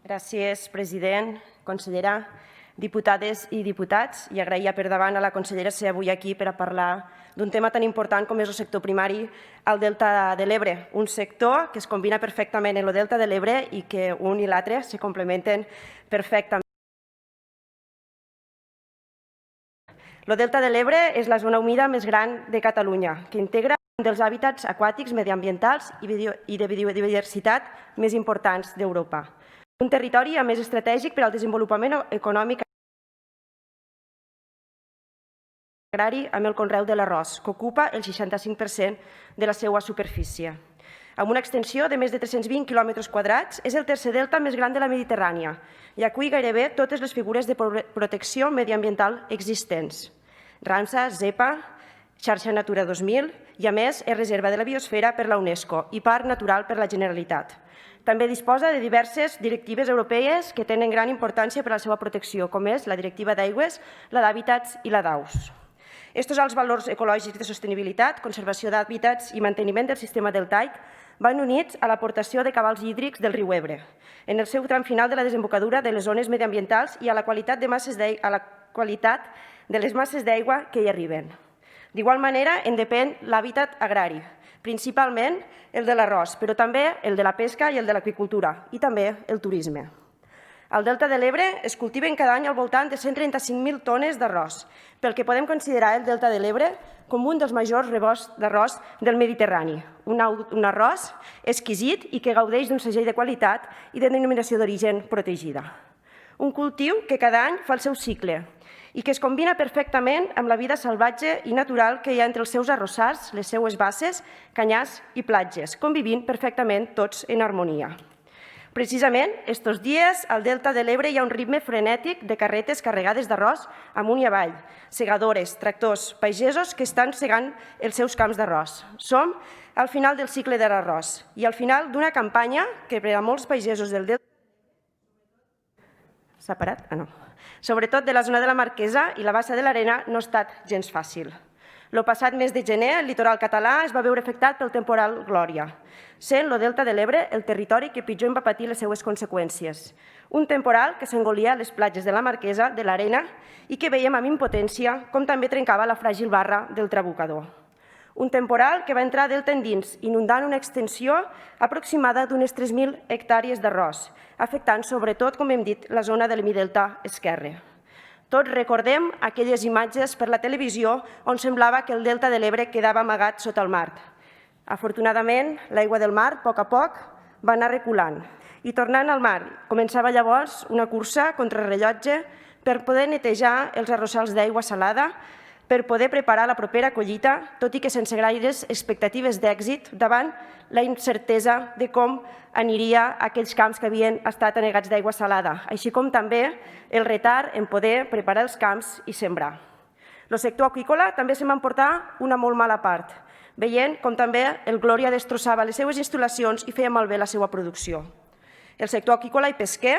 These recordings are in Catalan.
Gràcies, president, consellera, diputades i diputats, i agraïa per davant a la consellera ser avui aquí per a parlar d'un tema tan important com és el sector primari al Delta de l'Ebre, un sector que es combina perfectament en el Delta de l'Ebre i que un i l'altre se complementen perfectament. El Delta de l'Ebre és la zona humida més gran de Catalunya, que integra un dels hàbitats aquàtics, mediambientals i de biodiversitat més importants d'Europa. Un territori a més estratègic per al desenvolupament econòmic agrari amb el conreu de l'arròs, que ocupa el 65% de la seva superfície. Amb una extensió de més de 320 quilòmetres quadrats, és el tercer delta més gran de la Mediterrània i acull gairebé totes les figures de protecció mediambiental existents. Ramsar, ZEPA, xarxa Natura 2000 i, a més, és reserva de la biosfera per la UNESCO i parc natural per la Generalitat. També disposa de diverses directives europees que tenen gran importància per a la seva protecció, com és la Directiva d'Aigües, la d'Hàbitats i la d'Aus. Estos alts valors ecològics de sostenibilitat, conservació d'hàbitats i manteniment del sistema deltaic van units a l'aportació de cabals hídrics del riu Ebre, en el seu tram final de la desembocadura de les zones mediambientals i a la qualitat de les masses d'aigua que hi arriben. D'igual manera, en depèn l'hàbitat agrari, principalment el de l'arròs, però també el de la pesca i el de l'aqüicultura, i també el turisme. Al Delta de l'Ebre es cultiven cada any al voltant de 135.000 tones d'arròs, pel que podem considerar el Delta de l'Ebre com un dels majors rebosts d'arròs del Mediterrani, un arròs exquisit i que gaudeix d'un segell de qualitat i de denominació d'origen protegida. Un cultiu que cada any fa el seu cicle i que es combina perfectament amb la vida salvatge i natural que hi ha entre els seus arrossars, les seues basses, canyars i platges, convivint perfectament tots en harmonia. Precisament, estos dies, al Delta de l'Ebre hi ha un ritme frenètic de carretes carregades d'arròs amunt i avall, segadores, tractors, pagesos que estan segant els seus camps d'arròs. Som al final del cicle de l'arròs i al final d'una campanya que per a molts pagesos del Delta sobretot de la zona de la Marquesa i la Bassa de l'Arena, no ha estat gens fàcil. El passat mes de gener, el litoral català es va veure afectat pel temporal Glòria, sent el Delta de l'Ebre el territori que pitjor en va patir les seues conseqüències. Un temporal que s'engolia les platges de la Marquesa, de l'Arena, i que veiem amb impotència com també trencava la fràgil barra del Trabucador. Un temporal que va entrar delta endins, inundant una extensió aproximada d'unes 3.000 hectàrees d'arròs, afectant sobretot, com hem dit, la zona de l'hemidelta esquerre. Tots recordem aquelles imatges per la televisió on semblava que el Delta de l'Ebre quedava amagat sota el mar. Afortunadament, l'aigua del mar, a poc, va anar reculant i tornant al mar. Començava llavors una cursa contra el rellotge per poder netejar els arrossars d'aigua salada, per poder preparar la propera collita, tot i que sense gaires expectatives d'èxit davant la incertesa de com aniria aquells camps que havien estat anegats d'aigua salada, així com també el retard en poder preparar els camps i sembrar. El sector aqüícola també se'n va emportar una molt mala part, veient com també el Glòria destrossava les seues instal·lacions i feia malbé la seva producció. El sector aqüícola i pesquer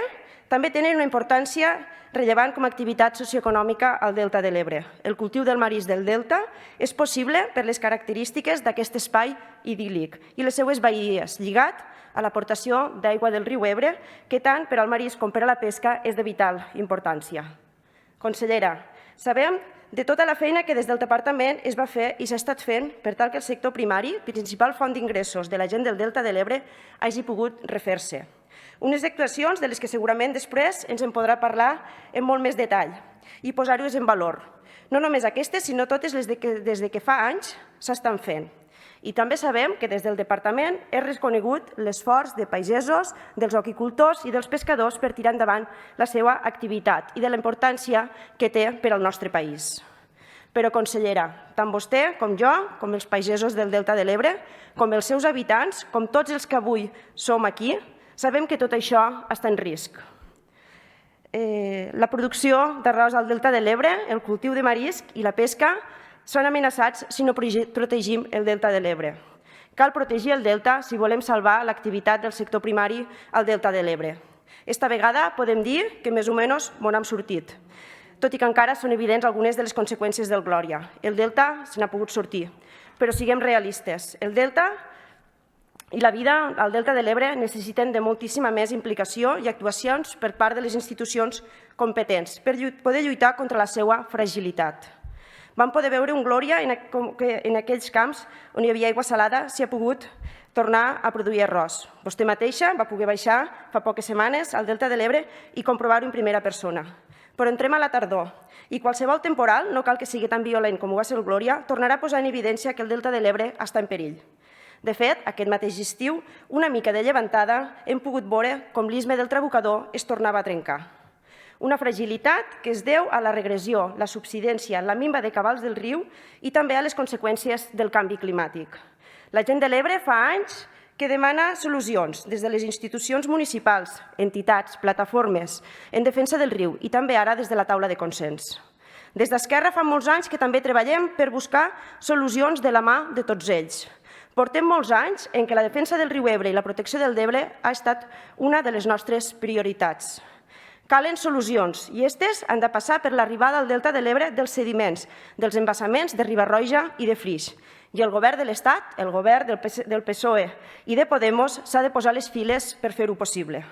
també tenen una importància rellevant com a activitat socioeconòmica al Delta de l'Ebre. El cultiu del marisc del Delta és possible per les característiques d'aquest espai idíl·lic i les seues baies, lligat a l'aportació d'aigua del riu Ebre, que tant per al marisc com per a la pesca és de vital importància. Consellera, sabem de tota la feina que des del departament es va fer i s'ha estat fent per tal que el sector primari, principal font d'ingressos de la gent del Delta de l'Ebre, hagi pogut refer-se. Unes actuacions de les que segurament després ens en podrà parlar en molt més detall i posar-ho en valor. No només aquestes, sinó totes les que des de fa anys s'estan fent. I també sabem que des del departament és reconegut l'esforç de pagesos, dels aquicultors i dels pescadors per tirar endavant la seva activitat i de la importància que té per al nostre país. Però, consellera, tant vostè com jo, com els pagesos del Delta de l'Ebre, com els seus habitants, com tots els que avui som aquí, sabem que tot això està en risc. La producció d'arròs al Delta de l'Ebre, el cultiu de marisc i la pesca són amenaçats si no protegim el Delta de l'Ebre. Cal protegir el Delta si volem salvar l'activitat del sector primari al Delta de l'Ebre. Esta vegada podem dir que més o menys m'ho hem sortit, tot i que encara són evidents algunes de les conseqüències del Glòria. El Delta se n'ha pogut sortir, però siguem realistes. El Delta i la vida al Delta de l'Ebre necessiten de moltíssima més implicació i actuacions per part de les institucions competents per poder lluitar contra la seva fragilitat. Vam poder veure un Glòria que en aquells camps on hi havia aigua salada s'hi ha pogut tornar a produir arròs. Vostè mateixa va poder baixar fa poques setmanes al Delta de l'Ebre i comprovar-ho en primera persona. Però entrem a la tardor i qualsevol temporal, no cal que sigui tan violent com ho va ser el Glòria, tornarà a posar en evidència que el Delta de l'Ebre està en perill. De fet, aquest mateix estiu, una mica de llevantada, hem pogut veure com l'istme del Trabucador es tornava a trencar. Una fragilitat que es deu a la regressió, la subsidència, la minva de cabals del riu i també a les conseqüències del canvi climàtic. La gent de l'Ebre fa anys que demana solucions des de les institucions municipals, entitats, plataformes, en defensa del riu i també ara des de la taula de consens. Des d'Esquerra fa molts anys que també treballem per buscar solucions de la mà de tots ells. Portem molts anys en què la defensa del riu Ebre i la protecció del Ebre ha estat una de les nostres prioritats. Calen solucions i aquestes han de passar per l'arribada al Delta de l'Ebre dels sediments, dels embassaments de Riba-roja i de Flix. I el govern de l'Estat, el govern del PSOE i de Podemos s'ha de posar les files per fer-ho possible.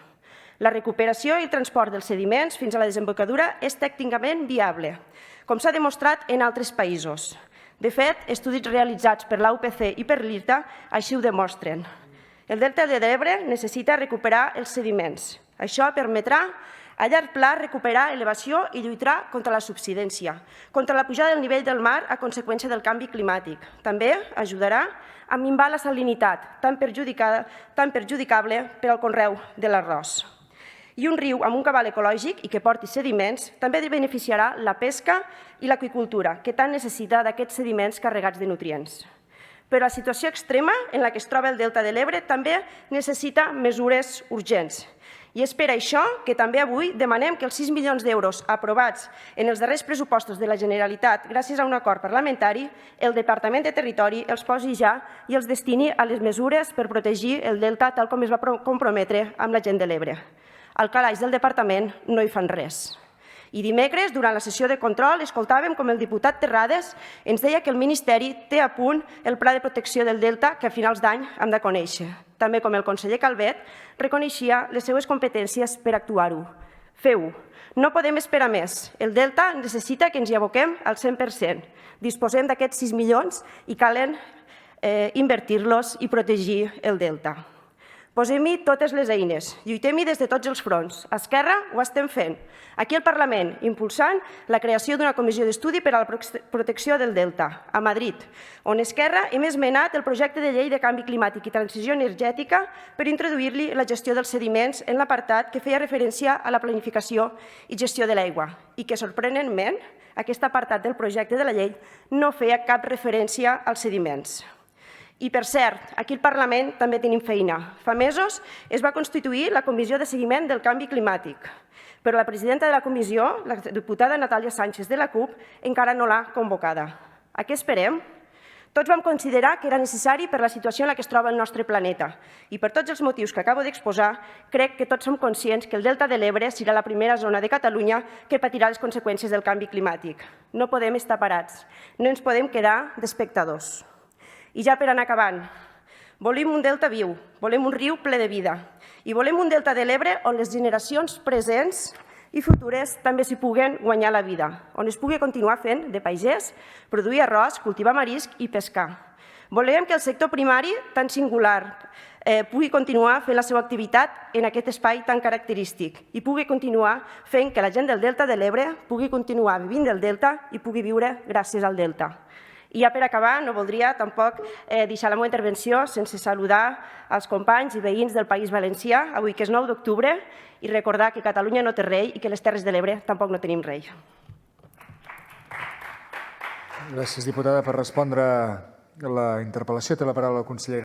La recuperació i el transport dels sediments fins a la desembocadura és tècnicament viable, com s'ha demostrat en altres països. De fet, estudis realitzats per l'UPC i per l'IRTA així ho demostren. El Delta de l'Ebre necessita recuperar els sediments. Això permetrà a llarg pla recuperar elevació i lluitar contra la subsidència, contra la pujada del nivell del mar a conseqüència del canvi climàtic. També ajudarà a minvar la salinitat, tan perjudicable per al conreu de l'arròs. I un riu amb un cabal ecològic i que porti sediments també beneficiarà la pesca i l'aqüicultura, que tant necessita d'aquests sediments carregats de nutrients. Però la situació extrema en la que es troba el Delta de l'Ebre també necessita mesures urgents. I és per això que també avui demanem que els 6 milions d'euros aprovats en els darrers pressupostos de la Generalitat gràcies a un acord parlamentari, el Departament de Territori els posi ja i els destini a les mesures per protegir el Delta tal com es va comprometre amb la gent de l'Ebre. Al calaix del departament no hi fan res. I dimecres, durant la sessió de control, escoltàvem com el diputat Terrades ens deia que el Ministeri té a punt el pla de protecció del Delta que a finals d'any hem de conèixer. També com el conseller Calvet reconeixia les seues competències per actuar-ho. Feu-ho. No podem esperar més. El Delta necessita que ens hi aboquem al 100%. Disposem d'aquests 6 milions i calen invertir-los i protegir el Delta. Posem-hi totes les eines, lluitem-hi des de tots els fronts. A Esquerra ho estem fent. Aquí al Parlament, impulsant la creació d'una comissió d'estudi per a la protecció del Delta. A Madrid, on Esquerra hem esmenat el projecte de llei de canvi climàtic i transició energètica per introduir-li la gestió dels sediments en l'apartat que feia referència a la planificació i gestió de l'aigua i que, sorprenentment, aquest apartat del projecte de la llei no feia cap referència als sediments. I, per cert, aquí al Parlament també tenim feina. Fa mesos es va constituir la Comissió de Seguiment del Canvi Climàtic, però la presidenta de la comissió, la diputada Natàlia Sánchez de la CUP, encara no l'ha convocada. A què esperem? Tots vam considerar que era necessari per la situació en la que es troba el nostre planeta i per tots els motius que acabo d'exposar, crec que tots som conscients que el Delta de l'Ebre serà la primera zona de Catalunya que patirà les conseqüències del canvi climàtic. No podem estar parats, no ens podem quedar d'espectadors. I ja per anar acabant, volem un delta viu, volem un riu ple de vida i volem un Delta de l'Ebre on les generacions presents i futures també s'hi puguen guanyar la vida, on es pugui continuar fent de pagès, produir arròs, cultivar marisc i pescar. Volem que el sector primari, tan singular, pugui continuar fent la seva activitat en aquest espai tan característic i pugui continuar fent que la gent del Delta de l'Ebre pugui continuar vivint del Delta i pugui viure gràcies al Delta. I ja per acabar, no voldria tampoc deixar la meva intervenció sense saludar els companys i veïns del País Valencià, avui que és 9 d'octubre, i recordar que Catalunya no té rei i que les Terres de l'Ebre tampoc no tenim rei. Gràcies, diputada. Per respondre la interpel·lació té la paraula el conseller.